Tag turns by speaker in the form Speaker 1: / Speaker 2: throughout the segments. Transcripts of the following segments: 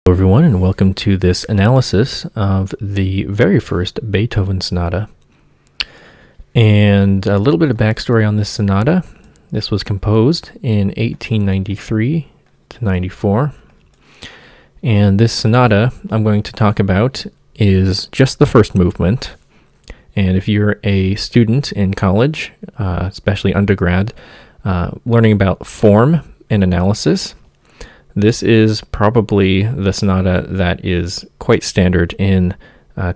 Speaker 1: Hello everyone, and welcome to this analysis of the very first Beethoven Sonata. And a little bit of backstory on this sonata. This was composed in 1893 to 94. And this sonata I'm going to talk about is just the first movement. And if you're a student in college, especially undergrad, learning about form and analysis, this is probably the sonata that is quite standard in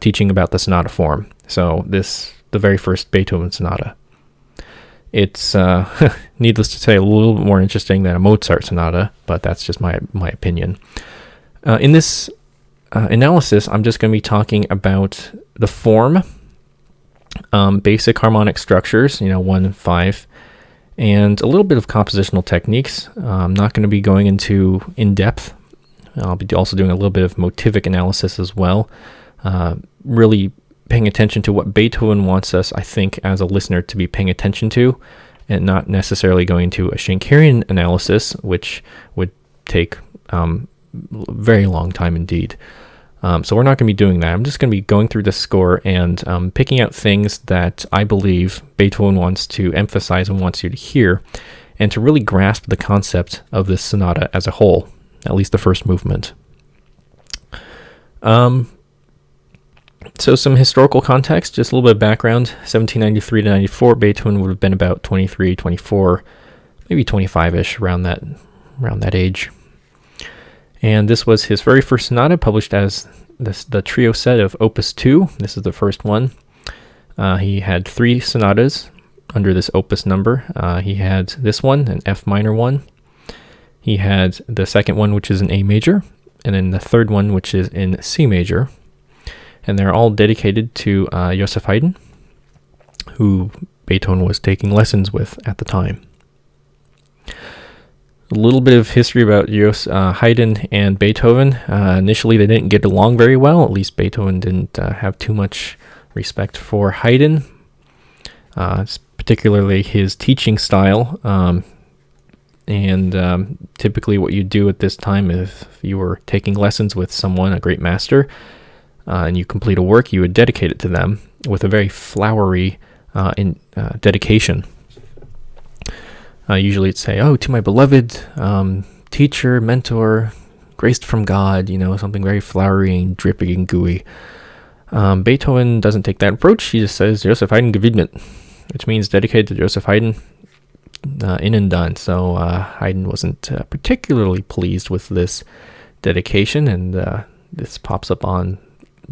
Speaker 1: teaching about the sonata form. So the very first Beethoven sonata. It's, needless to say, a little bit more interesting than a Mozart sonata, but that's just my opinion. In this analysis, I'm just going to be talking about the form, basic harmonic structures, 1 and 5, and a little bit of compositional techniques. I'm not going to be going into in-depth. I'll be also doing a little bit of motivic analysis as well, really paying attention to what Beethoven wants us, I think, as a listener to be paying attention to, and not necessarily going to a Schenkerian analysis, which would take a very long time indeed. So we're not going to be doing that. I'm just going to be going through the score and picking out things that I believe Beethoven wants to emphasize and wants you to hear, and to really grasp the concept of this sonata as a whole, at least the first movement. So some historical context, just a little bit of background. 1793 to 94, Beethoven would have been about 23, 24, maybe 25-ish, around that age. And this was his very first sonata, published as the trio set of Op.2. This is the first one. He had 3 sonatas under this opus number. He had this one, an F minor one. He had the second one, which is in A major, and then the third one, which is in C major. And they're all dedicated to Joseph Haydn, who Beethoven was taking lessons with at the time. A little bit of history about Haydn and Beethoven. Initially, they didn't get along very well. At least Beethoven didn't have too much respect for Haydn, particularly his teaching style. And typically what you do at this time, if you were taking lessons with someone, a great master, and you complete a work, you would dedicate it to them with a very flowery dedication. Usually it'd say, "Oh, to my beloved teacher, mentor, graced from God," something very flowery and dripping and gooey. Beethoven doesn't take that approach. He just says, "Joseph Haydn gewidmet," which means dedicated to Joseph Haydn, in and done. So Haydn wasn't particularly pleased with this dedication, and this pops up on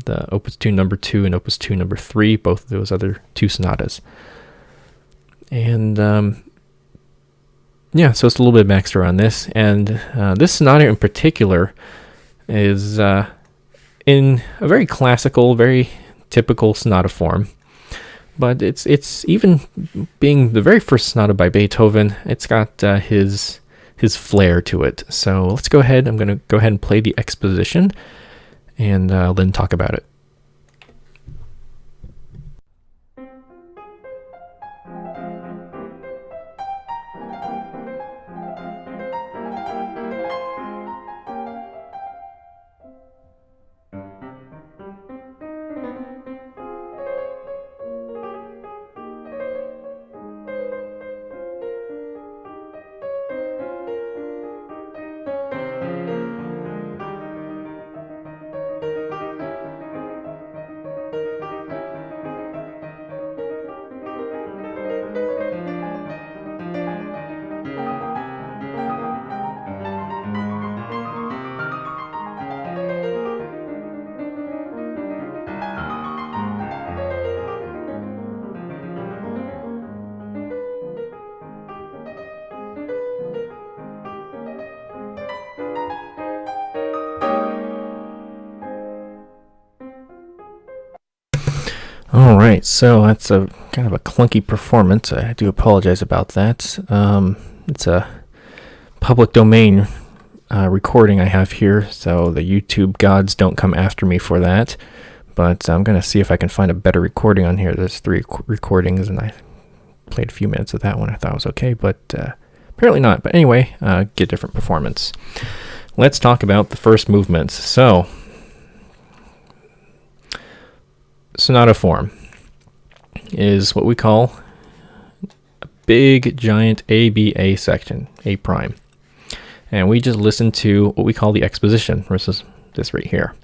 Speaker 1: the Op.2 No. 2 and Op.2 No. 3, both of those other 2 sonatas. And so it's a little bit of backstory on this. And this sonata in particular is in a very classical, very typical sonata form. But it's even being the very first sonata by Beethoven, it's got his flair to it. So let's go ahead. I'm going to go ahead and play the exposition, and then talk about it. Alright, so that's a kind of a clunky performance. I do apologize about that. It's a public domain recording I have here, so the YouTube gods don't come after me for that. But I'm going to see if I can find a better recording on here. There's 3 recordings, and I played a few minutes of that one. I thought it was okay, but apparently not. But anyway, get a different performance. let's talk about the first movements. So, sonata form is what we call a big, giant ABA section, A prime. And we just listen to what we call the exposition, versus this right here.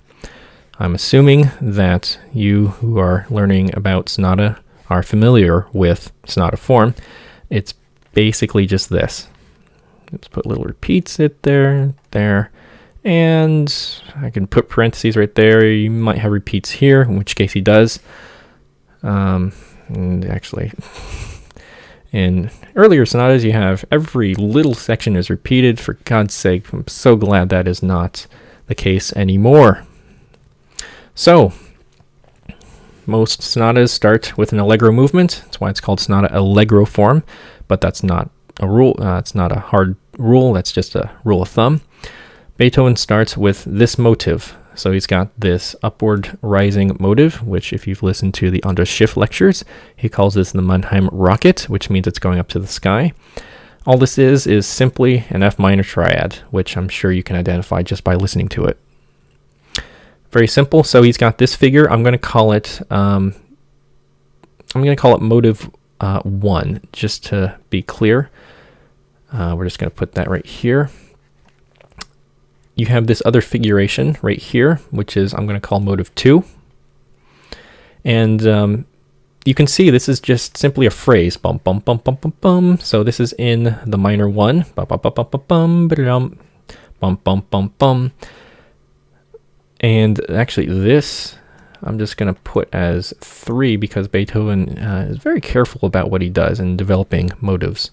Speaker 1: I'm assuming that you who are learning about sonata are familiar with sonata form. It's basically just this. Let's put little repeats there, and I can put parentheses right there. You might have repeats here, in which case he does. And actually, in earlier sonatas, you have every little section is repeated. For God's sake, I'm so glad that is not the case anymore. So, most sonatas start with an Allegro movement. That's why it's called sonata Allegro form, but that's not a rule. It's not a hard rule. That's just a rule of thumb. Beethoven starts with this motive. So he's got this upward rising motive, which if you've listened to the Andras Schiff lectures, he calls this the Mannheim rocket, which means it's going up to the sky. All this is simply an F minor triad, which I'm sure you can identify just by listening to it. Very simple. So he's got this figure. I'm going to call it motive 1, just to be clear. We're just going to put that right here. You have this other figuration right here, which is I'm going to call motive 2. And you can see this is just simply a phrase. Bum, bum, bum, bum, bum, bum. So this is in the minor 1. Bum, bum, bum, bum, bum, bum, bum, bum, bum, bum. And actually this, I'm just going to put as 3 because Beethoven is very careful about what he does in developing motives.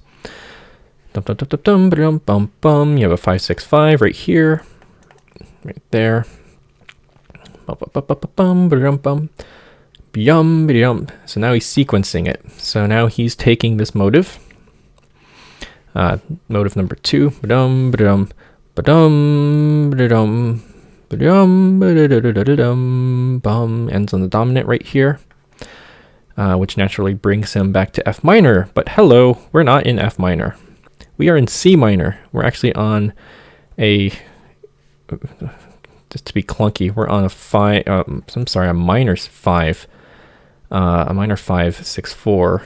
Speaker 1: Dum, dum, dum, dum, dum, bum, bum. You have a 5, 6, 5 right here, right there. Bum, bum, bum, bum, bum, bum, bum. So now he's sequencing it. So now he's taking this motive, motive number 2, ba-dum, ba-dum, ba-dum, ba-dum, ba-dum, ba-da-da-da-da-dum, bum, ends on the dominant right here, which naturally brings him back to F minor. But hello, we're not in F minor. We are in C minor. We're actually on a, just to be clunky, we're on a 5, a minor 5, a minor 5, 6, 4,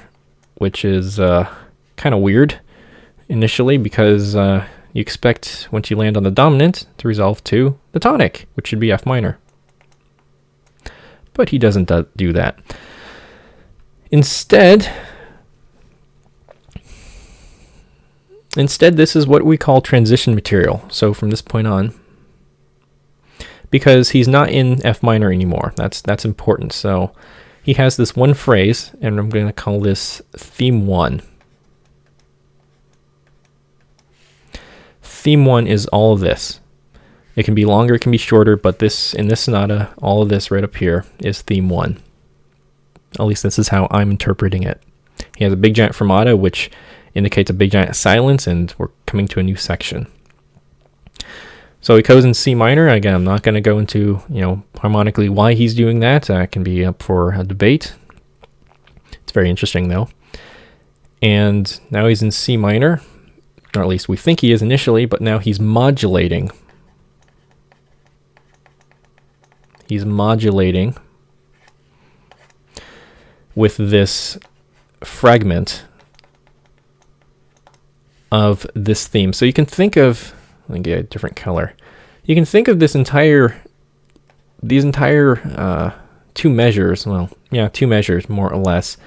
Speaker 1: which is kind of weird initially because you expect once you land on the dominant to resolve to the tonic, which should be F minor. But he doesn't do that. Instead, this is what we call transition material. So from this point on, because he's not in F minor anymore, that's important. So he has this one phrase, and I'm going to call this theme 1. Theme 1 is all of this. It can be longer, it can be shorter, but in this sonata, all of this right up here is theme 1. At least this is how I'm interpreting it. He has a big giant fermata, which indicates a big giant silence, and we're coming to a new section. So he goes in C minor. Again, I'm not going to go into, harmonically why he's doing that. That can be up for a debate. It's very interesting though. And now he's in C minor, or at least we think he is initially, but now he's modulating. He's modulating with this fragment of this theme. So you can think of, let me get a different color. You can think of these entire 2 measures, two measures more or less,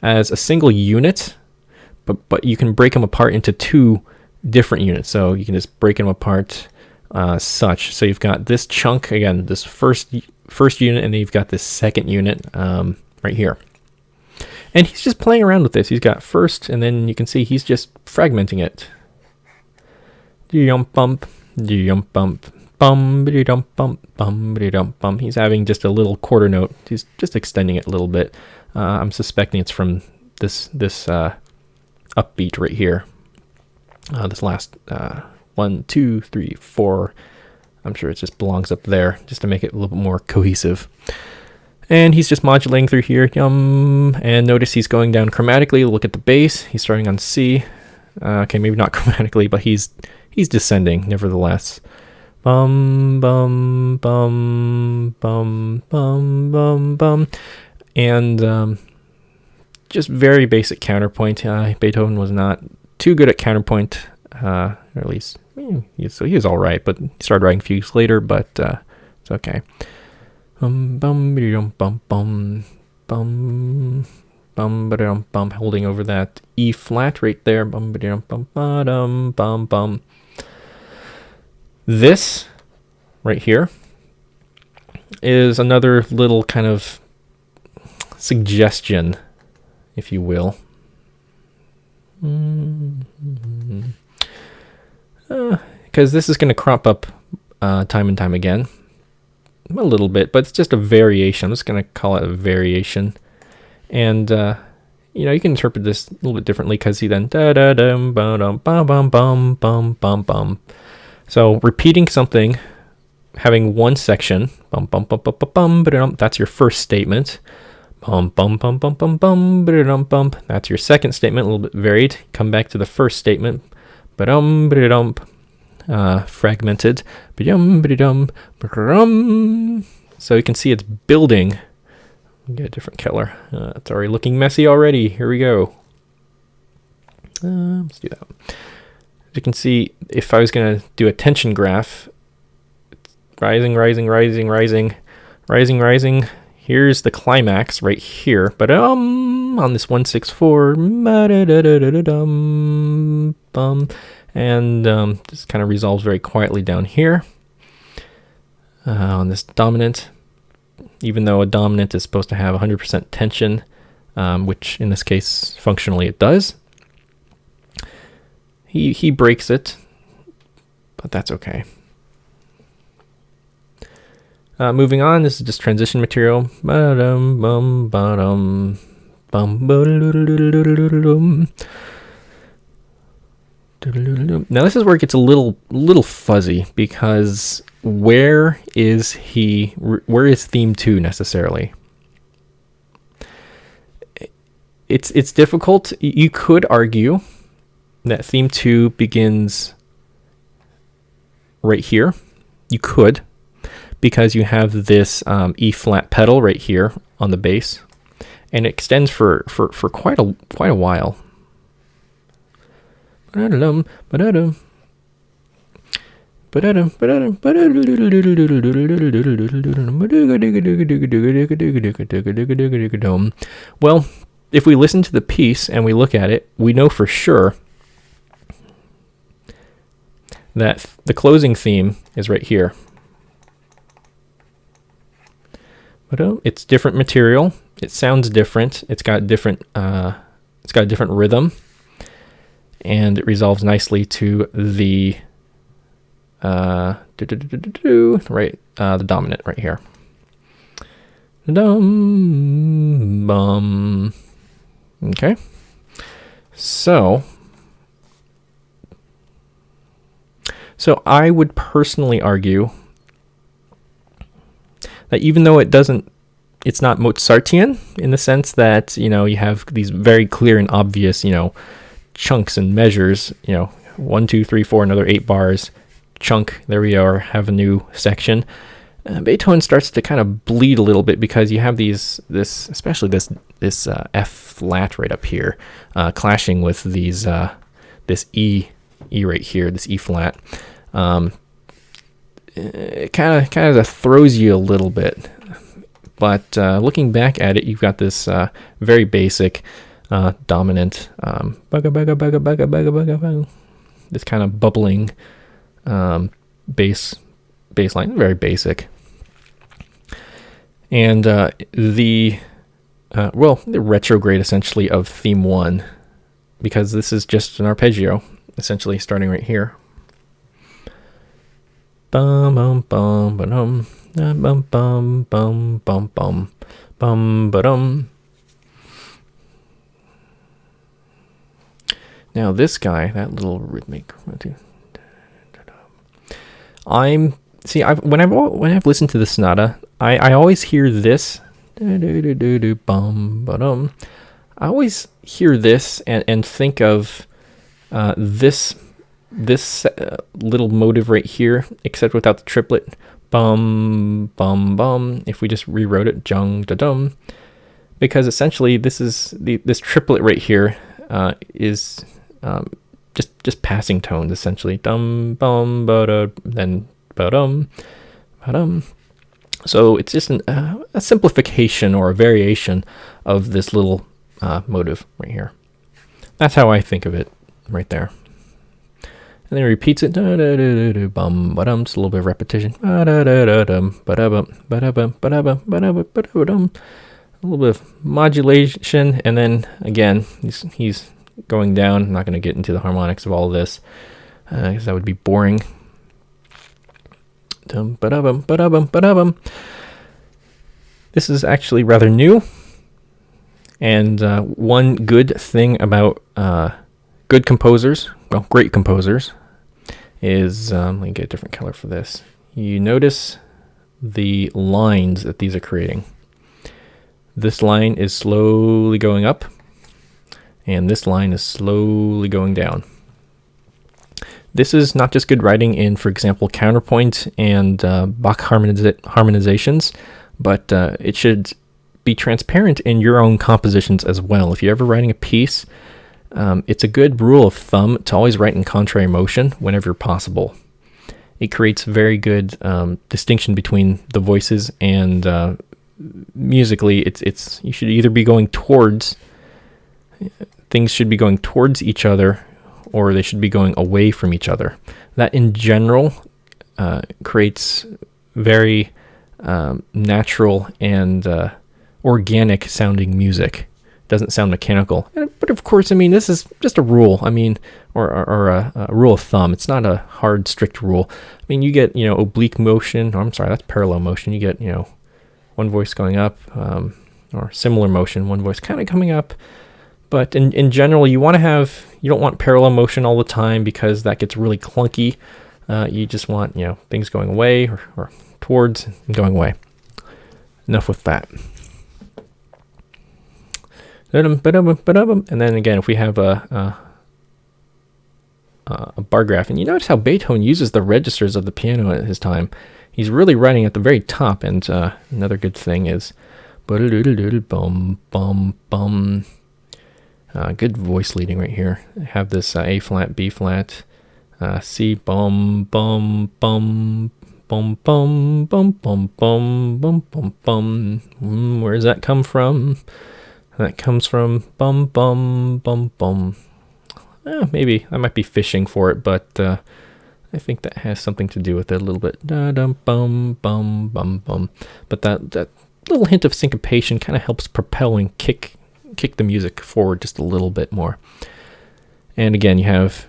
Speaker 1: as a single unit, but you can break them apart into 2 different units. So you can just break them apart such. So you've got this chunk, again, this first unit, and then you've got this second unit right here. And he's just playing around with this. He's got first, and then you can see he's just fragmenting it. Bump, bump, bum, bump, bum, bum. He's having just a little quarter note. He's just extending it a little bit. I'm suspecting it's from this upbeat right here. This last 1, 2, 3, 4. I'm sure it just belongs up there just to make it a little bit more cohesive. And he's just modulating through here. And notice he's going down chromatically. Look at the bass. He's starting on C. Okay, maybe not chromatically, but he's descending nevertheless. bum bum bum bum bum bum bum, and just very basic counterpoint. Beethoven was not too good at counterpoint, or at least so he was all right, but he started writing fugues later. But it's okay. Bum bum bum bum bum bum bum, holding over that E flat right there. Bum bum bum bum bum. This right here is another little kind of suggestion, if you will. Because this is going to crop up time and time again. A little bit, but it's just a variation. I'm just going to call it a variation. And, you can interpret this a little bit differently because he then da-da-dum, ba-dum, bum, bum, bum, bum, bum. So repeating something, having one section, bum, bum, bum, bum, bum, bum, that's your first statement. Bum, bum, bum, bum, bum, bum, bum, bum. That's your second statement, a little bit varied. Come back to the first statement. Ba-dum, ba-dum, fragmented. Ba-dum, ba-dum, ba-dum. So you can see it's building. Get a different color. It's already looking messy already. Here we go. Let's do that. As you can see, if I was going to do a tension graph, it's rising, rising, rising, rising, rising, rising. Here's the climax right here. But on this 164, and this kind of resolves very quietly down here on this dominant. Even though a dominant is supposed to have 100% tension, which in this case functionally it does. He breaks it, but that's okay. Moving on, this is just transition material. Now this is where it gets a little fuzzy, because where is theme 2 necessarily? It's difficult. You could argue that theme 2 begins right here. You could, because you have this E flat pedal right here on the bass, and it extends for quite a while. Now well, if we listen to the piece and we look at it, we know for sure that the closing theme is right here. But it's different material. It sounds different. It's got different rhythm, and it resolves nicely to the the dominant right here. Okay, so I would personally argue that even though it's not Mozartian in the sense that you have these very clear and obvious chunks and measures, 1, 2, 3, 4, another 8 bars. Chunk, there we are, have a new section. Beethoven starts to kind of bleed a little bit because you have especially this F flat right up here, clashing with these this E right here, this E flat. It kind of throws you a little bit, but looking back at it, you've got this very basic dominant, this kind of bubbling bass line, very basic, and the retrograde essentially of theme 1, because this is just an arpeggio essentially starting right here. Bum bum bum ba-dum, bum bum bum bum bum bum ba-dum. Now this guy, that little rhythmic. When I've listened to the sonata, I always hear this. Bum ba-dum. I always hear this and think of this this little motive right here, except without the triplet, bum, bum, bum, if we just rewrote it, jung, da, dum, because essentially this is this triplet right here is just passing tones, essentially, dum, bum, ba, da, then ba, dum, ba, dum. So it's just a simplification or a variation of this little motive right here. That's how I think of it right there. And then it repeats it, da, da, da, da, bum, ba, dum, just a little bit of repetition, ba, da, da, da, dum, ba, da, bum, ba, da, bum, ba, da, bum, ba, da, bum, ba, da, dum. A little bit of modulation, and then again he's going down. I'm not going to get into the harmonics of all of this because that would be boring. Dum, ba, da, bum, ba, da, bum, ba, da, bum. This is actually rather new, and one good thing about good composers, well, great composers, is let me get a different color for this. You notice the lines that these are creating. This line is slowly going up, and this line is slowly going down. This is not just good writing in, for example, counterpoint and Bach harmonizations, but it should be transparent in your own compositions as well. If you're ever writing a piece, it's a good rule of thumb to always write in contrary motion whenever possible. It creates very good distinction between the voices, and musically, it's you should either be going towards, things should be going towards each other, or they should be going away from each other. That in general creates very natural and organic sounding music. Doesn't sound mechanical. But of course, I mean, this is just a rule. I mean, or a rule of thumb. It's not a hard, strict rule. I mean, you get, oblique motion. I'm sorry, that's parallel motion. You get, one voice going up, or similar motion, one voice kind of coming up. But in general, you don't want parallel motion all the time because that gets really clunky. You just want, things going away or towards and going away. Enough with that. And then again, if we have a bar graph, and you notice how Beethoven uses the registers of the piano at his time. He's really writing at the very top, and another good thing is bum bum bum. Good voice leading right here. I have this A flat, B flat, C bum bum bum bum bum bum bum bum bum bum bum. Where does that come from? That comes from bum bum bum bum. Maybe I might be fishing for it, but I think that has something to do with it a little bit. Da dum bum bum bum bum. But that little hint of syncopation kind of helps propel and kick the music forward just a little bit more. And again, you have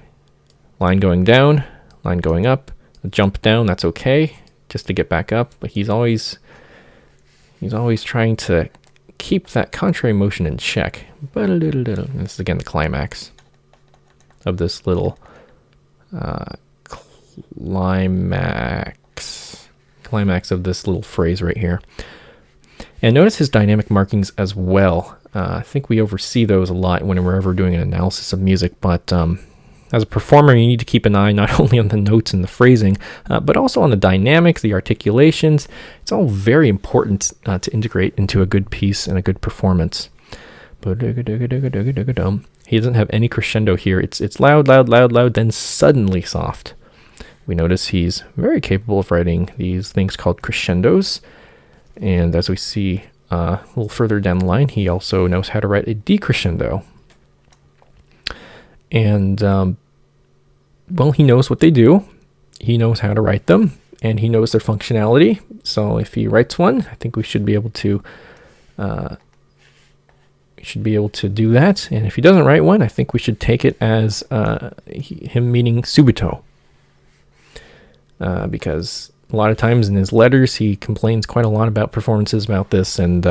Speaker 1: line going down, line going up, a jump down. That's okay, just to get back up. But he's always trying to keep that contrary motion in check. And this is again the climax of this little climax of this little phrase right here. And notice his dynamic markings as well. I think we oversee those a lot when we're ever doing an analysis of music, but as a performer, you need to keep an eye not only on the notes and the phrasing, but also on the dynamics, the articulations. It's all very important to integrate into a good piece and a good performance. He doesn't have any crescendo here. It's loud, loud, loud, loud, then suddenly soft. We notice he's very capable of writing these things called crescendos. And as we see a little further down the line, he also knows how to write a decrescendo. And, well, he knows what they do. He knows how to write them, and he knows their functionality. So if he writes one, I think we should be able to do that. And if he doesn't write one, I think we should take it as him meaning subito. Because a lot of times in his letters, he complains quite a lot about performances about this, and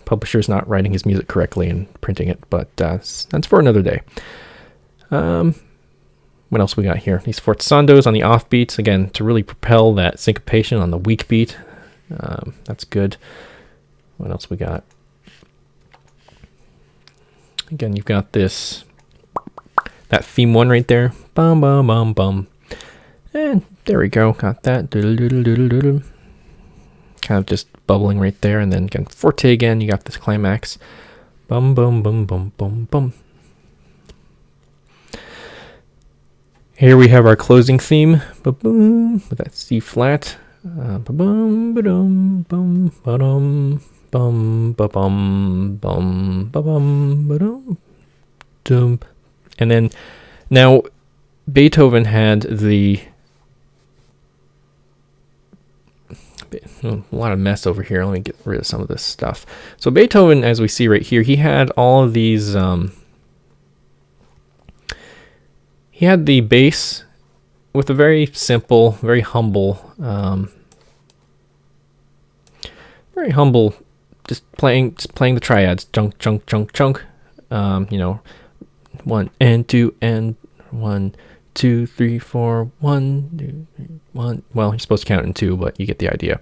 Speaker 1: publishers not writing his music correctly and printing it. But that's for another day. What else we got here? These forzandos on the off beats, again, to really propel that syncopation on the weak beat. That's good. What else we got? Again, you've got this that theme 1 right there. Bum, bum, bum, bum. And there we go. Got that. Doodle, doodle, doodle, doodle. Kind of just bubbling right there. And then again, forte again. You got this climax. Bum, bum, bum, bum, bum, bum. Here we have our closing theme. Ba-boom, with that C flat. Ba-bum, ba-dum, bum, ba-dum, bum, ba-bum, bum, ba-bum, ba-dum, dum. And then, now, Beethoven had a lot of mess over here. Let me get rid of some of this stuff. So Beethoven, as we see right here, he had all of these, he had the bass with a very simple, very humble, just playing the triads, chunk, chunk, chunk, chunk. You know, 1 and 2 and 1, 2, 3, 4, 1, 2, 3, 1. Well, you're supposed to count in 2, but you get the idea.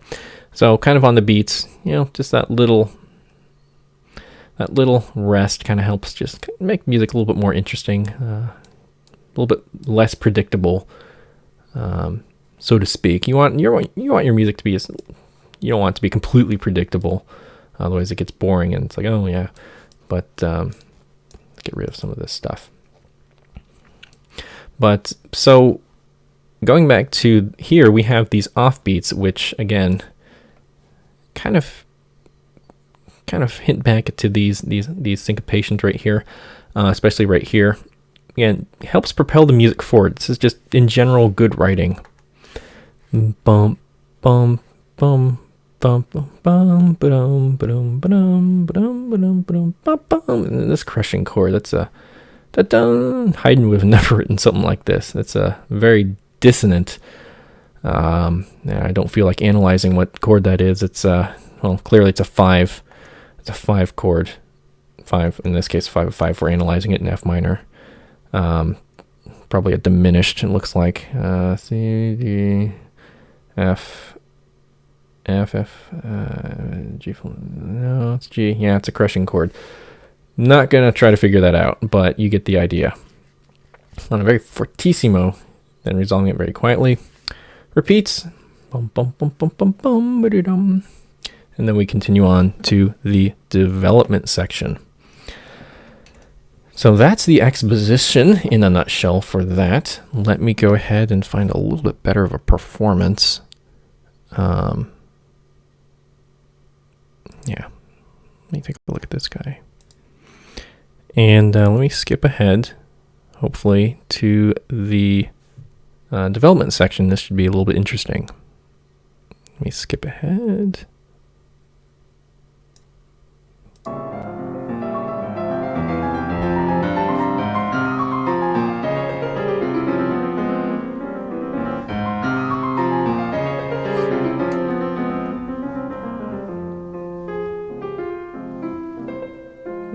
Speaker 1: So kind of on the beats, you know, just that little rest kind of helps just make music a little bit more interesting, a little bit less predictable, so to speak. You want your music to be, you don't want it to be completely predictable, otherwise it gets boring and it's like, oh yeah. But let's get rid of some of this stuff. But so going back to here, we have these offbeats, which again kind of hint back to these syncopations right here, especially right here. Again, helps propel the music forward. This is just in general good writing. Bum bum bum bum bum ba-dum ba-dum ba-dum ba-dum ba-dum ba-dum ba-bum. And this crushing chord, that's a Haydn would have never written something like this. It's a very dissonant. I don't feel like analyzing what chord that is. It's well, clearly it's a 5. It's a 5 chord. 5 in this case, 5 of 5. We're analyzing it in F minor. Probably a diminished. It looks like C D F F F G. No, it's G. Yeah, it's a crushing chord. Not gonna try to figure that out, but you get the idea. On a very fortissimo, then resolving it very quietly. Repeats. Bum, bum, bum, bum, bum, bum, ba-dum. And then we continue on to the development section. So that's the exposition in a nutshell for that. Let me go ahead and find a little bit better of a performance. Yeah. Let me take a look at this guy. And let me skip ahead, hopefully, to the development section. This should be a little bit interesting. Let me skip ahead.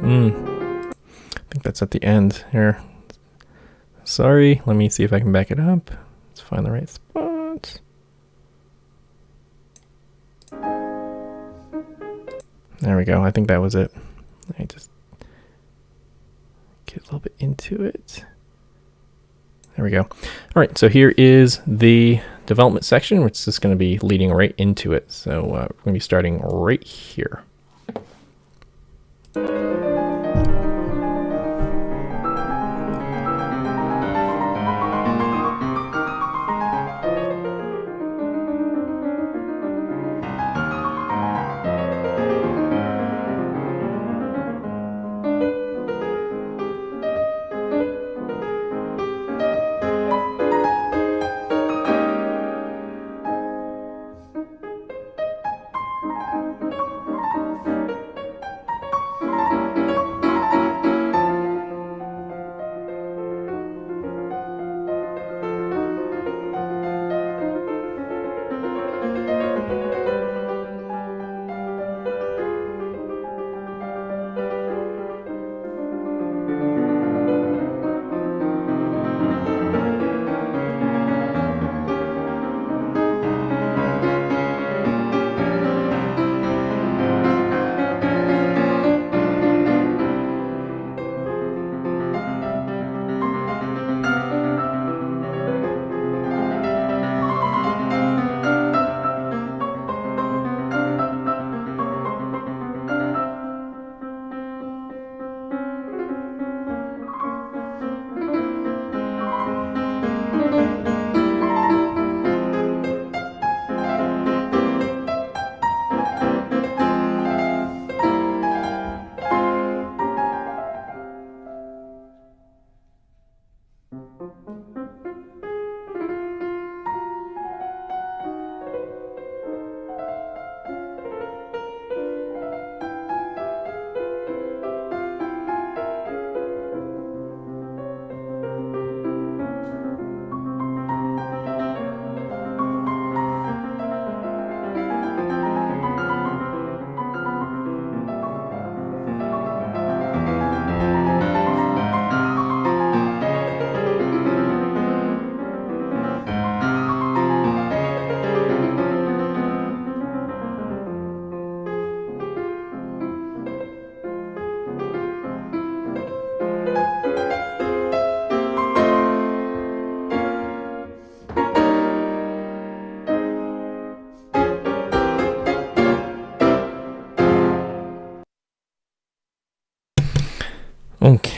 Speaker 1: I think that's at the end here. Sorry, let me see if I can back it up. Let's find the right spot. There we go. I think that was it. Let me just get a little bit into it. There we go. All right, so here is the development section, which is going to be leading right into it. So we're going to be starting right here.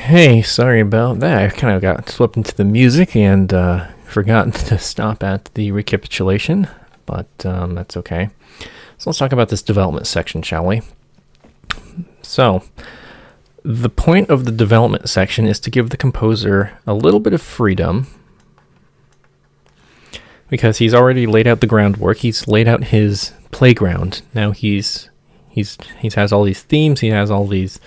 Speaker 1: Okay, sorry about that. I kind of got swept into the music and forgot to stop at the recapitulation, but that's okay. So let's talk about this development section, shall we? So, the point of the development section is to give the composer a little bit of freedom, because he's already laid out the groundwork. He's laid out his playground. Now he has all these themes. He has all these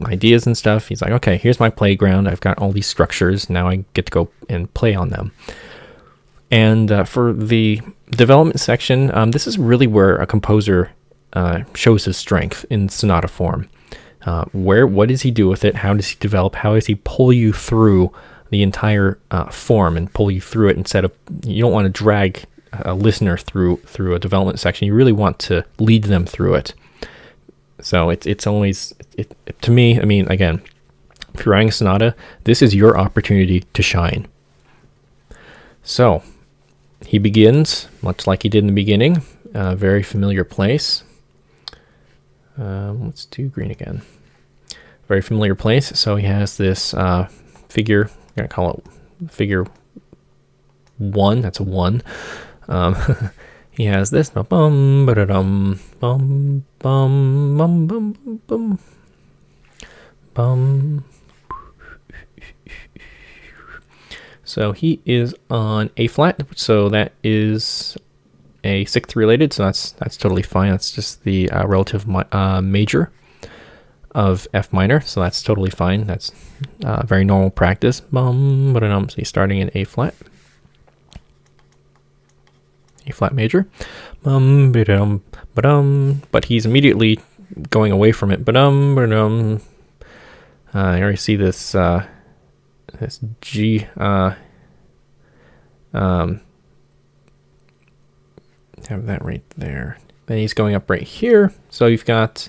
Speaker 1: ideas and stuff. He's like, okay, here's my playground. I've got all these structures. Now I get to go and play on them. And for the development section, this is really where a composer shows his strength in sonata form. What does he do with it? How does he develop? How does he pull you through the entire form and pull you through it? Instead of, you don't want to drag a listener through a development section. You really want to lead them through it. So it's always, to me, I mean, again, if you're writing a sonata, this is your opportunity to shine. So he begins much like he did in the beginning, a very familiar place. Let's do green again. Very familiar place. So he has this figure, I'm going to call it figure 1. That's a 1. He has this. Bum, ba-da-dum, bum, bum, bum, bum, bum, bum. So he is on A flat. So that is a 6th related. So that's totally fine. That's just the relative major of F minor. So that's totally fine. That's very normal practice. Bum, ba-da-dum. So he's starting in A flat. A flat major, but he's immediately going away from it. I already see this this G. Have that right there. Then he's going up right here. So you've got.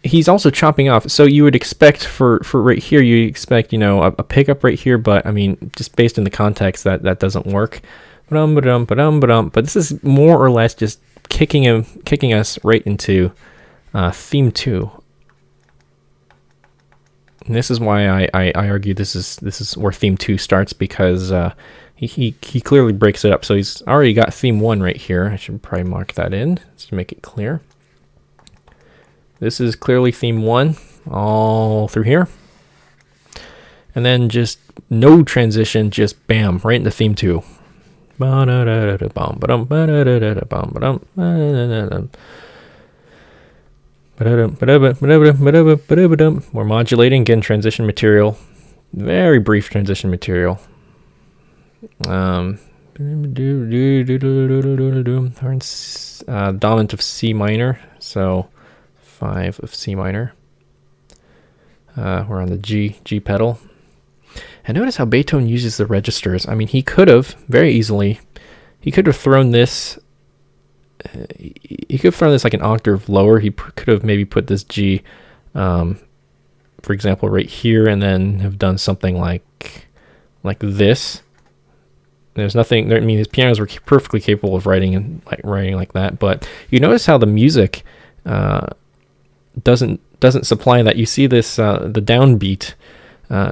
Speaker 1: He's also chopping off. So you would expect for right here, you expect a pickup right here, but I mean, just based in the context, that doesn't work. But this is more or less just kicking us right into theme 2. And this is why I argue this is where theme 2 starts, because he clearly breaks it up. So he's already got theme 1 right here. I should probably mark that in just to make it clear. This is clearly theme 1 all through here. And then just no transition, just bam, right into theme 2. We're modulating, again, transition material, very brief transition material. Dominant of C minor, so 5 of C minor. We're on the G pedal. And notice how Beethoven uses the registers. I mean, he could have very easily, he could have thrown this, like an octave lower. He could have maybe put this G, for example, right here, and then have done something like this. There's nothing, I mean, his pianos were perfectly capable of writing like that, but you notice how the music doesn't supply that. You see this, the downbeat.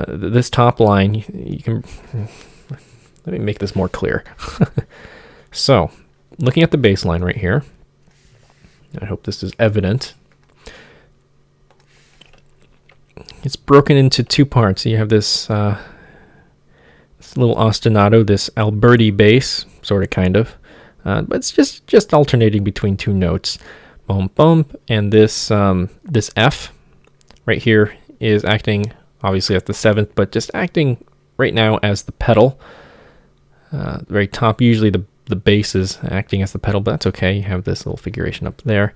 Speaker 1: This top line, you can, let me make this more clear. So, looking at the bass line right here, I hope this is evident. It's broken into 2 parts. You have this little ostinato, this Alberti bass, sort of, kind of, but it's just alternating between 2 notes, bump bump, and this this F right here is acting. Obviously at the 7th, but just acting right now as the pedal. Very top, usually the bass is acting as the pedal, but that's okay. You have this little figuration up there.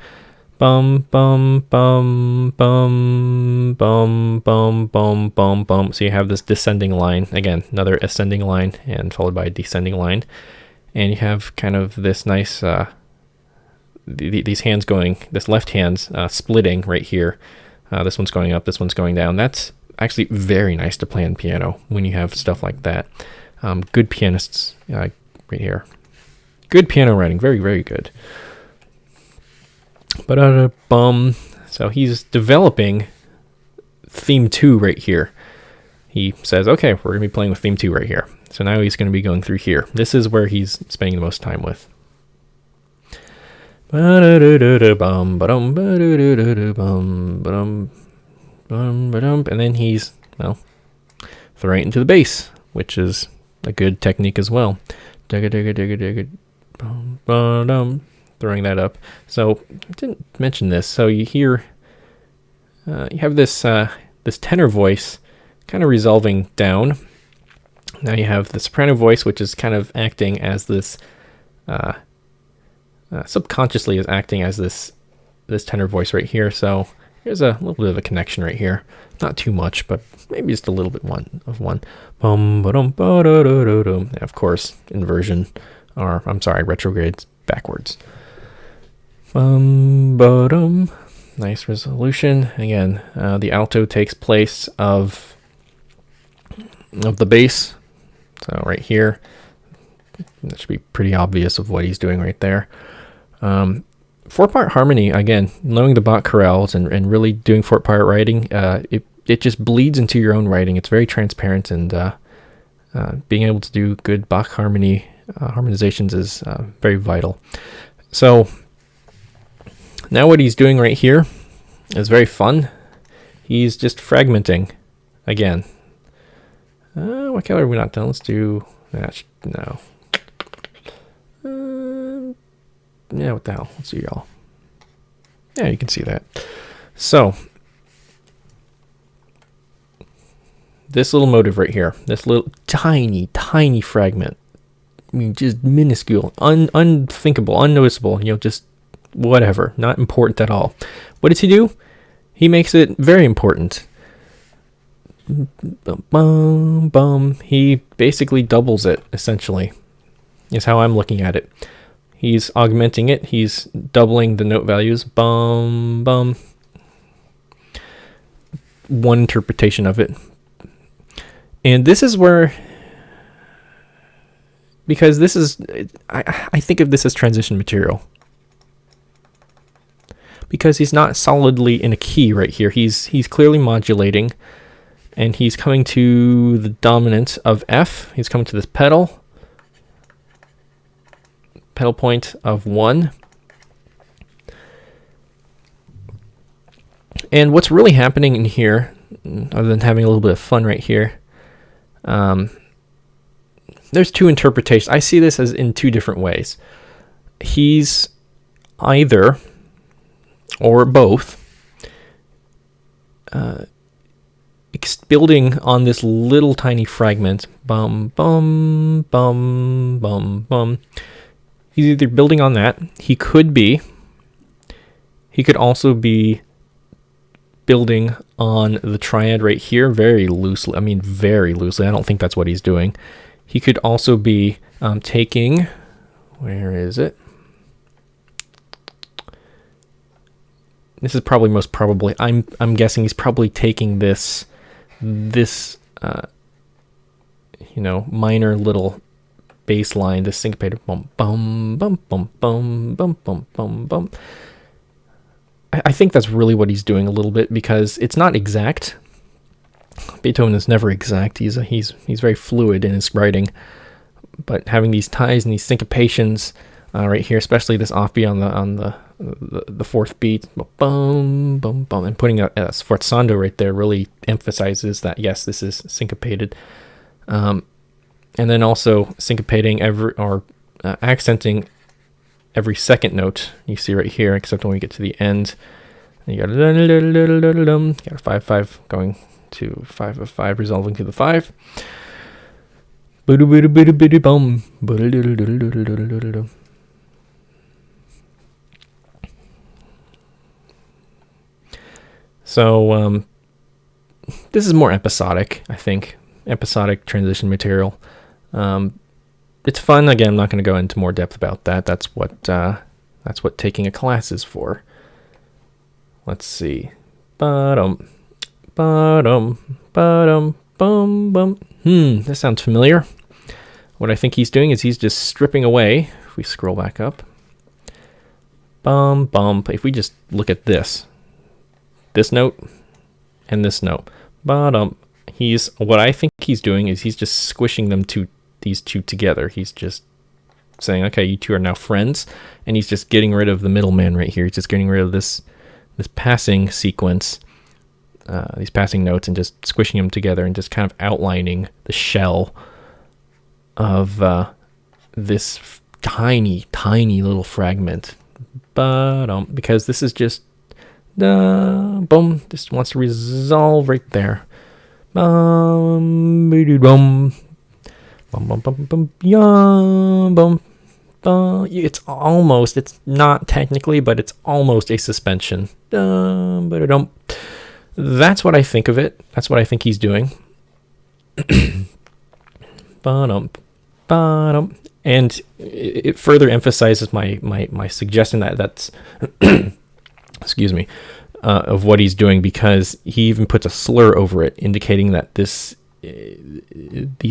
Speaker 1: Bum, bum, bum, bum, bum, bum, bum, bum, bum. So you have this descending line. Again, another ascending line and followed by a descending line. And you have kind of this nice, these hands going, this left hand's splitting right here. This one's going up, this one's going down. That's actually very nice to play on piano when you have stuff like that. Good pianists right here. Good piano writing, very, very good. So he's developing theme 2 right here. He says, okay, we're going to be playing with theme 2 right here. So now he's going to be going through here. This is where he's spending the most time with. And then he's, well, throwing it into the bass, which is a good technique as well. Throwing that up. So I didn't mention this. So you hear, you have this this tenor voice kind of resolving down. Now you have the soprano voice, which is kind of acting as this, subconsciously is acting as this tenor voice right here. So here's a little bit of a connection right here. Not too much, but maybe just a little bit of one. And of course, inversion, or I'm sorry, retrogrades backwards. Nice resolution. Again, the alto takes place of the bass. So right here, that should be pretty obvious of what he's doing right there. 4-part harmony, again, knowing the Bach chorales and really doing 4-part writing, it just bleeds into your own writing. It's very transparent, and being able to do good Bach harmony harmonizations is very vital. So now what he's doing right here is very fun. He's just fragmenting again. What color are we not done? Let's do no. Yeah, what the hell? Let's see, y'all. Yeah, you can see that. So this little motive right here, this little tiny fragment. I mean, just minuscule, unthinkable, unnoticeable. Just whatever, not important at all. What does he do? He makes it very important. He basically doubles it, essentially, is how I'm looking at it. He's augmenting it. He's doubling the note values. One interpretation of it. And this is where, because this is, I think of this as transition material. Because he's not solidly in a key right here. He's clearly modulating. And he's coming to the dominant of F. He's coming to this pedal point of 1. And what's really happening in here, other than having a little bit of fun right here, there's two interpretations. I see this as in two different ways. He's either, or both, building on this little tiny fragment. He's either building on that. He could also be building on the triad right here very loosely. I mean, very loosely. I don't think that's what he's doing. He could also be taking, where is it? This is probably most probably, I'm guessing he's probably taking this minor little bass line, this syncopated bum bum bum bum bum bum bum bum bum. I think that's really what he's doing a little bit, because it's not exact. Beethoven is never exact. He's very fluid in his writing, but having these ties and these syncopations right here, especially this offbeat on the fourth beat, bum bum bum, and putting a sforzando right there really emphasizes that yes, this is syncopated, and then also syncopating accenting every second note you see right here, except when we get to the end, you got a 5/5 going to 5/5, resolving to the 5. So this is more episodic, I think. Episodic transition material. It's fun. Again, I'm not going to go into more depth about that. That's what taking a class is for. Let's see. This sounds familiar. What I think he's doing is he's just stripping away. If we scroll back up. If we just look at this note and this note. Ba-dum. What I think he's doing is he's just squishing these two together. He's just saying, okay, you two are now friends, and he's just getting rid of the middleman right here. He's just getting rid of this passing sequence, these passing notes, and just squishing them together and just kind of outlining the shell of this tiny little fragment. Because this is just boom, just wants to resolve right there. It's not technically, but it's almost a suspension. That's what I think of it. That's what I think he's doing. And it further emphasizes my suggestion that's excuse me, of what he's doing, because he even puts a slur over it, indicating that these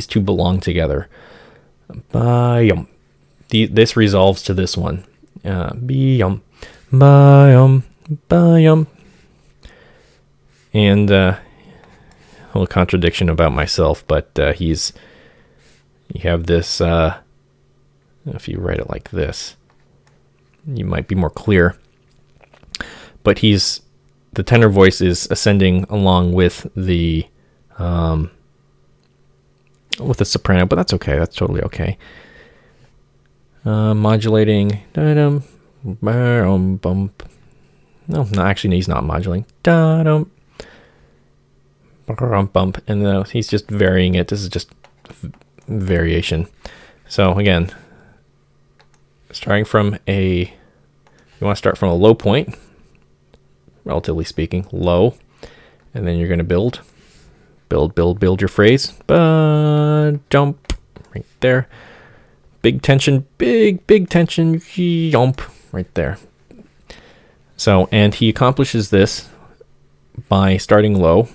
Speaker 1: two belong together. This resolves to this one. And a little contradiction about myself, but you have this, if you write it like this, you might be more clear. But the tenor voice is ascending along with the soprano, but that's okay. That's totally okay. Modulating. No, actually, he's not modulating. And he's just varying it. This is just variation. So again, you want to start from a low point, relatively speaking, low, and then you're going to build your phrase. Jump right there. Big tension, big tension, jump right there. So, and he accomplishes this by starting low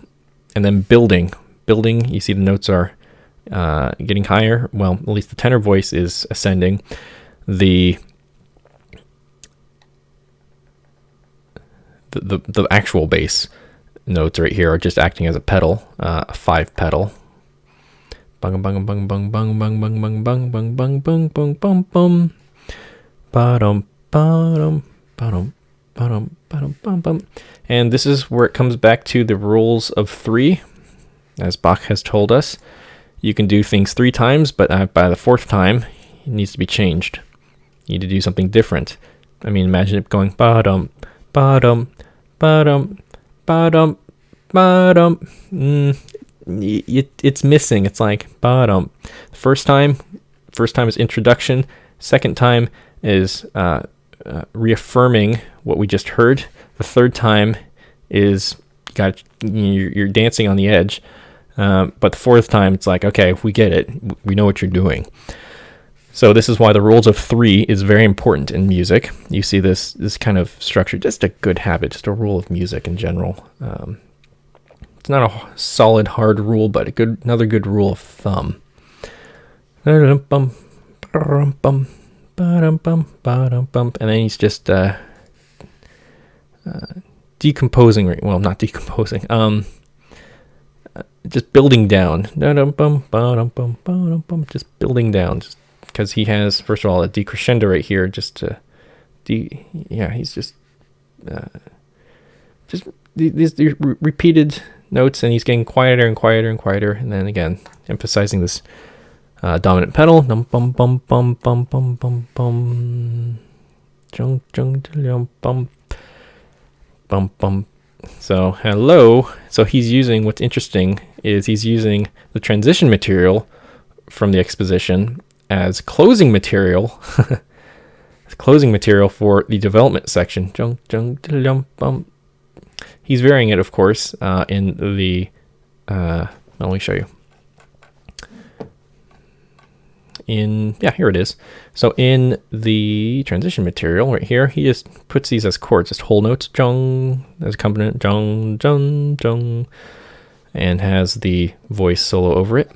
Speaker 1: and then building. You see the notes are getting higher. Well, at least the tenor voice is ascending. The actual bass notes right here are just acting as a pedal, a 5 pedal. Bung bung bung bung bung bung bung bung bung bung bung bung bung bung bum. Ba-dum ba-dum ba-dum ba-dum ba-dum bum bum. And this is where it comes back to the rules of 3, as Bach has told us. You can do things 3 times, but by the 4th time, it needs to be changed. You need to do something different. I mean, imagine it going ba-dum ba-dum ba-dum ba-dum ba-dum. It's missing. It's like bottom. First time is introduction. Second time is reaffirming what we just heard. The third time is you're dancing on the edge. But the 4th time, it's like, okay, we get it. We know what you're doing. So this is why the rules of 3 is very important in music. You see this kind of structure, just a good habit, just a rule of music in general. It's not a solid, hard rule, but another good rule of thumb. And then he's just decomposing. Well, not decomposing. Just building down. Just building down. Just because he has, first of all, a decrescendo right here. He's just these repeated notes, and he's getting quieter and quieter and quieter, and then again emphasizing this dominant pedal. Bum bum bum bum bum bum bum bum jung jung bum bum bum. So hello. So he's using, what's interesting is he's using the transition material from the exposition as closing material. Closing material for the development section. Jung jung bum. He's varying it, of course, in the, let me show you. Here it is. So in the transition material right here, he just puts these as chords, just whole notes, jung, as accompaniment, jung, jung, jung, and has the voice solo over it.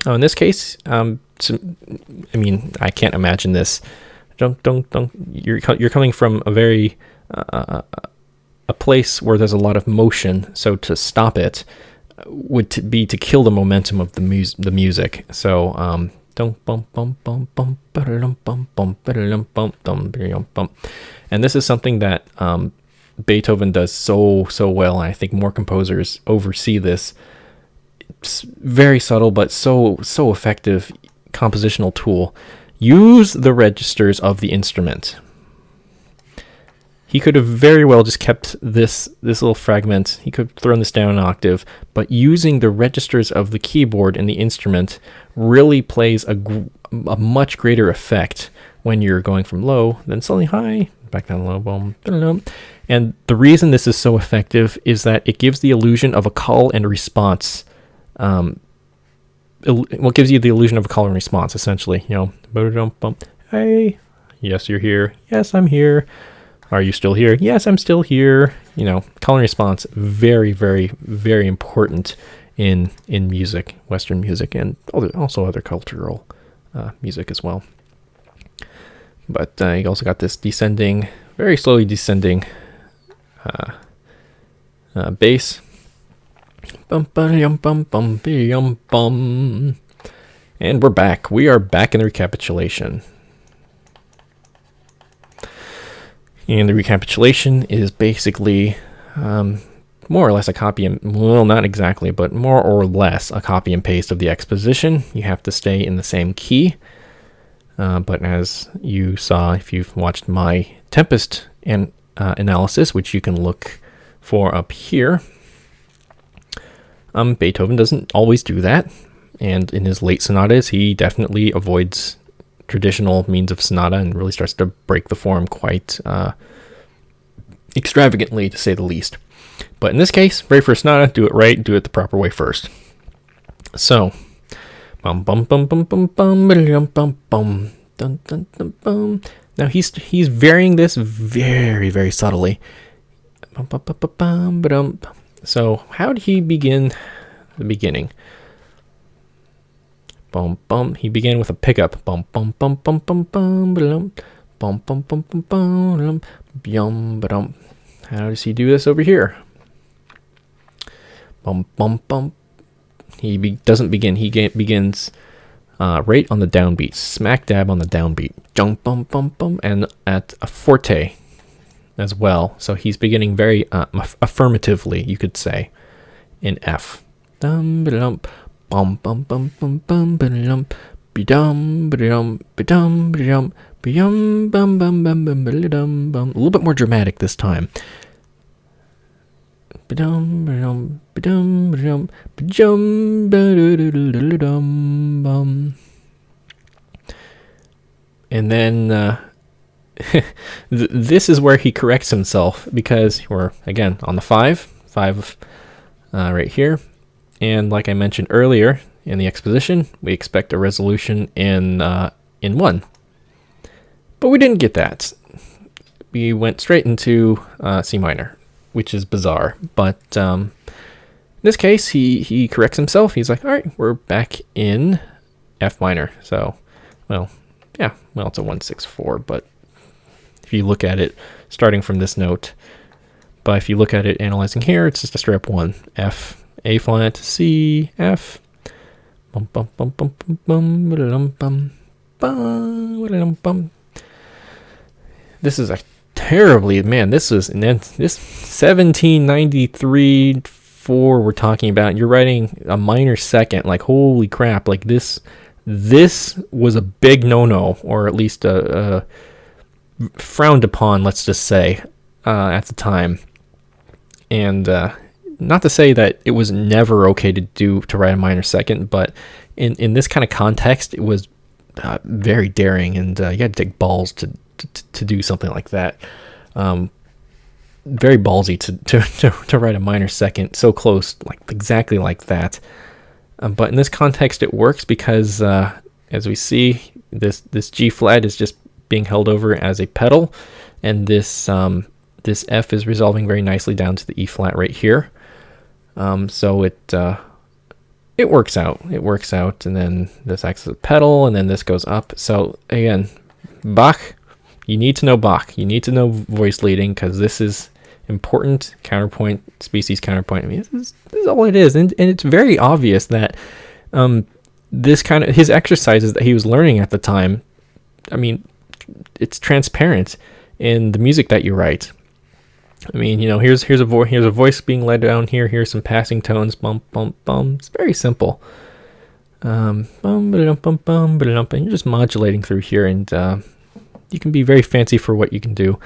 Speaker 1: Oh, in this case, I can't imagine this. Jung, jung, jung. You're coming from a very a place where there's a lot of motion, so to stop it would be to kill the momentum of the music. So and this is something that Beethoven does so well. And I think more composers oversee this. It's very subtle, but so effective compositional tool. Use the registers of the instrument. He could have very well just kept this little fragment. He could have thrown this down an octave, but using the registers of the keyboard and the instrument really plays a much greater effect when you're going from low, then suddenly high, back down low, boom, and the reason this is so effective is that it gives the illusion of a call and response. What gives you the illusion of a call and response, essentially? You know, hey, yes, you're here. Yes, I'm here. Are you still here? Yes, I'm still here. You know, call and response, very, very, very important in music, Western music, and also other cultural music as well. But you also got this descending, very slowly descending bass. And we're back. We are back in the recapitulation. And the recapitulation is basically more or less a copy and, well, not exactly, but more or less a copy and paste of the exposition. You have to stay in the same key. But as you saw, if you've watched my Tempest analysis, which you can look for up here, Beethoven doesn't always do that. And in his late sonatas, he definitely avoids traditional means of sonata and really starts to break the form quite extravagantly, to say the least. But in this case, very first sonata, do it right, do it the proper way first. So, bum bum bum bum bum bum bum bum bum dun dun dun bum. Now he's varying this very, very subtly. Bum, bum, bum, bum, bum, bum. So how did he begin the beginning? Bum bum. He began with a pickup. Bum bum bum bum bum bum bum bum bum bum bum bum bum bum. How does he do this over here? Bum bum bum. He doesn't begin. He begins right on the downbeat, smack dab on the downbeat. Jump bum bum bum, and at a forte as well. So he's beginning very affirmatively, you could say, in F. Dum bum bum bum bum bum bum bum bum bum bum bum. A little bit more dramatic this time. And then this is where he corrects himself, because we're again on the 5 right here, and like I mentioned earlier in the exposition, we expect a resolution in 1, but we didn't get that. We went straight into C minor, which is bizarre. But in this case, he corrects himself. He's like, all right, we're back in F minor. So, well, yeah, well, it's a 1-6-4, but if you look at it starting from this note, but if you look at it analyzing here, it's just a straight up 1. F, A flat, C, F. Bum, bum, bum, bum, bum, bum, bum, bum, bum. This is a terribly, man, this was, and then this 1793 4 we're talking about, you're writing a minor second, like holy crap, like this was a big no-no, or at least a frowned upon, let's just say, at the time. And not to say that it was never okay to write a minor second, but in this kind of context, it was very daring, and you had to take balls to do something like that. Very ballsy to write a minor second so close, like exactly like that. But in this context, it works because, as we see, this G flat is just being held over as a pedal, and this F is resolving very nicely down to the E flat right here. So it works out. It works out, and then this acts as a pedal, and then this goes up. So again, Bach. You need to know Bach. You need to know voice leading, because this is important, counterpoint, species, counterpoint. I mean, this is all it is. And it's very obvious that this kind of, his exercises that he was learning at the time, I mean, it's transparent in the music that you write. I mean, you know, here's a voice being led down here. Here's some passing tones. Bum, bum, bum. It's very simple. Bum, ba-dum, bum, bum, ba-dum, and you're just modulating through here, and you can be very fancy for what you can do.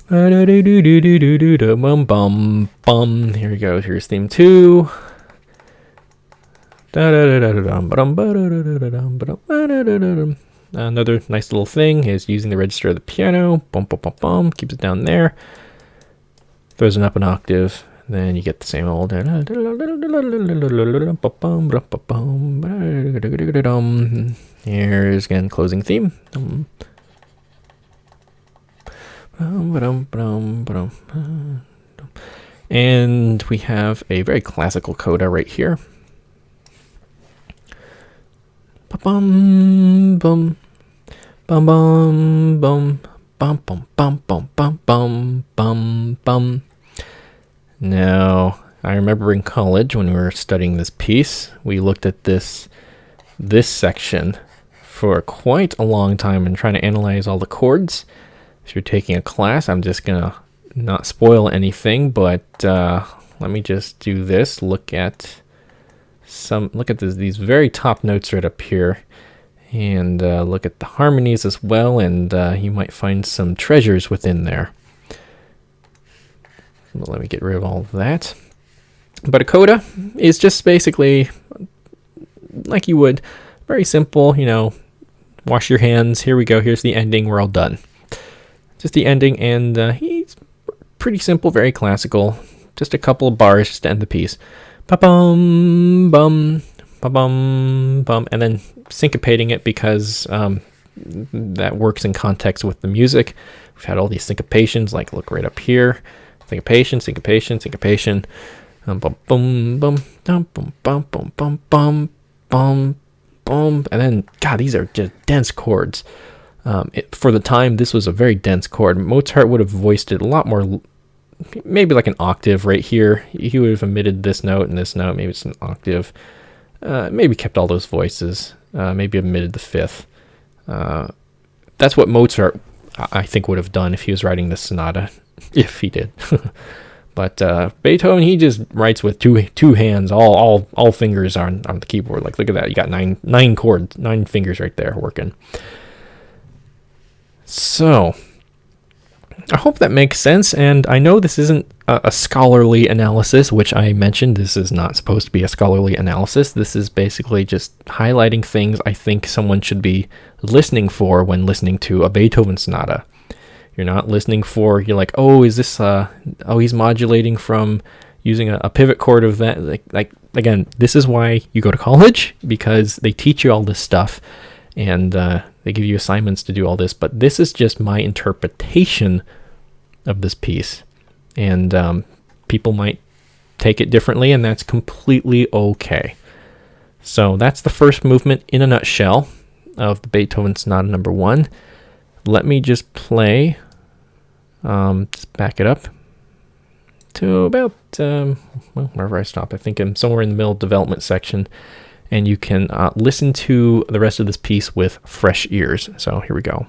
Speaker 1: Bum, bum, bum. Here we go. Here's theme 2. Another nice little thing is using the register of the piano. Bum, bum, bum, bum. Keeps it down there. Throws it up an octave. Then you get the same old. Here's again closing theme. And we have a very classical coda right here. Bum bum bum bum bum bum bum bum bum bum bum bum bum. Now, I remember in college when we were studying this piece, we looked at this section for quite a long time and trying to analyze all the chords. If you're taking a class, I'm just gonna not spoil anything, but let me just do this. Look at these very top notes right up here, and look at the harmonies as well, and you might find some treasures within there. Let me get rid of all of that. But a coda is just basically like you would, very simple, you know, wash your hands, here we go, here's the ending, we're all done. Just the ending, and he's pretty simple, very classical, just a couple of bars just to end the piece. Ba-bum, bum, ba-bum, bum, and then syncopating it because that works in context with the music. We've had all these syncopations, like look right up here. Syncopation, syncopation, syncopation. Bum bum bum bum bum bum bum bum bum bum bum. And then, God, these are just dense chords. For the time, this was a very dense chord. Mozart would have voiced it a lot more, maybe like an octave right here. He would have omitted this note and this note. Maybe it's an octave. Maybe kept all those voices. Maybe omitted the fifth. That's what Mozart, I think, would have done if he was writing this sonata. If he did. But Beethoven, he just writes with two hands, all fingers on the keyboard. Like, look at that, you got nine chords, 9 fingers right there working. So I hope that makes sense, and I know this isn't a scholarly analysis, which I mentioned. This is not supposed to be a scholarly analysis. This is basically just highlighting things I think someone should be listening for when listening to a Beethoven sonata. You're not listening for, you're like, oh, is this, he's modulating from using a pivot chord of that. Like again, this is why you go to college, because they teach you all this stuff, and they give you assignments to do all this. But this is just my interpretation of this piece. And people might take it differently, and that's completely okay. So that's the first movement in a nutshell of the Beethoven Sonata No. 1. Let me just play, just back it up to about, wherever I stop. I think I'm somewhere in the middle development section, and you can listen to the rest of this piece with fresh ears. So here we go.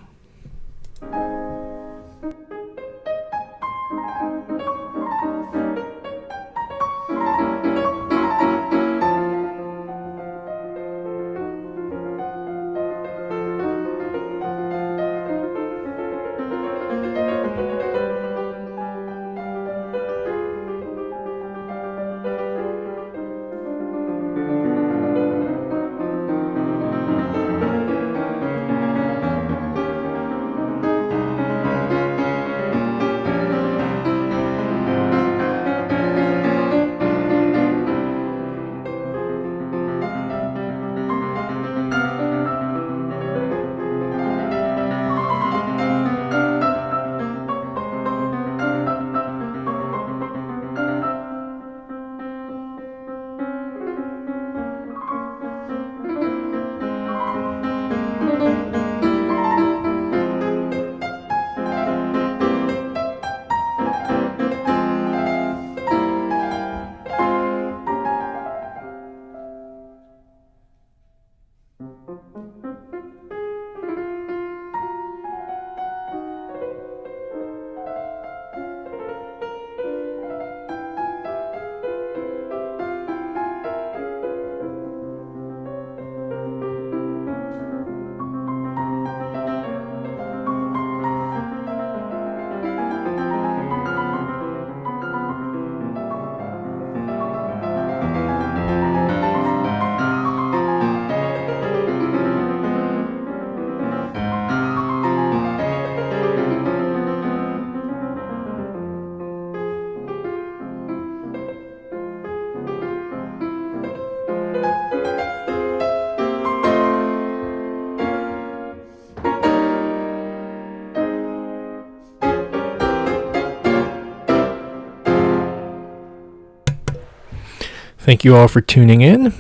Speaker 1: Thank you all for tuning in.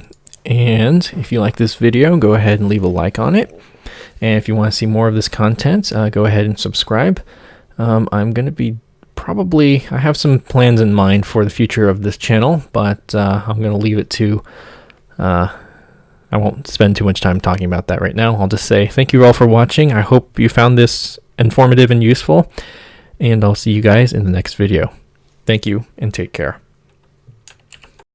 Speaker 1: And if you like this video, go ahead and leave a like on it. And if you want to see more of this content, go ahead and subscribe. I'm going to be I have some plans in mind for the future of this channel, but I'm going to leave it to, I won't spend too much time talking about that right now. I'll just say thank you all for watching. I hope you found this informative and useful, and I'll see you guys in the next video. Thank you, and take care.